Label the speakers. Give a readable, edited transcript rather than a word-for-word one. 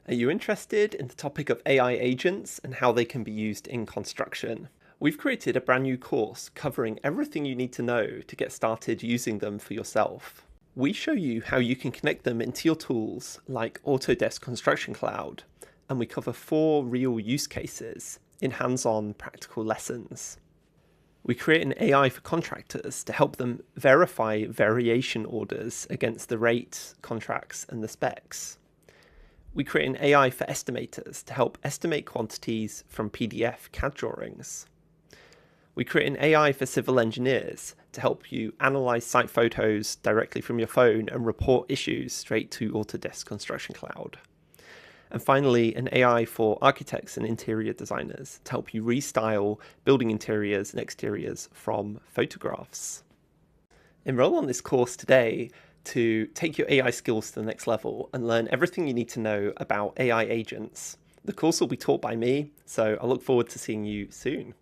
Speaker 1: Are you interested in the topic of AI agents and how they can be used in construction? We've created a brand new course covering everything you need to know to get started using them for yourself. We show you how you can connect them into your tools like Autodesk Construction Cloud, and we cover 4 real use cases in hands-on practical lessons. We create an AI for contractors to help them verify variation orders against the rate, contracts, and the specs. We create an AI for estimators to help estimate quantities from PDF CAD drawings. We create an AI for civil engineers to help you analyze site photos directly from your phone and report issues straight to Autodesk Construction Cloud. And finally, an AI for architects and interior designers to help you restyle building interiors and exteriors from photographs. Enroll on this course today to take your AI skills to the next level and learn everything you need to know about AI agents. The course will be taught by me, so I look forward to seeing you soon.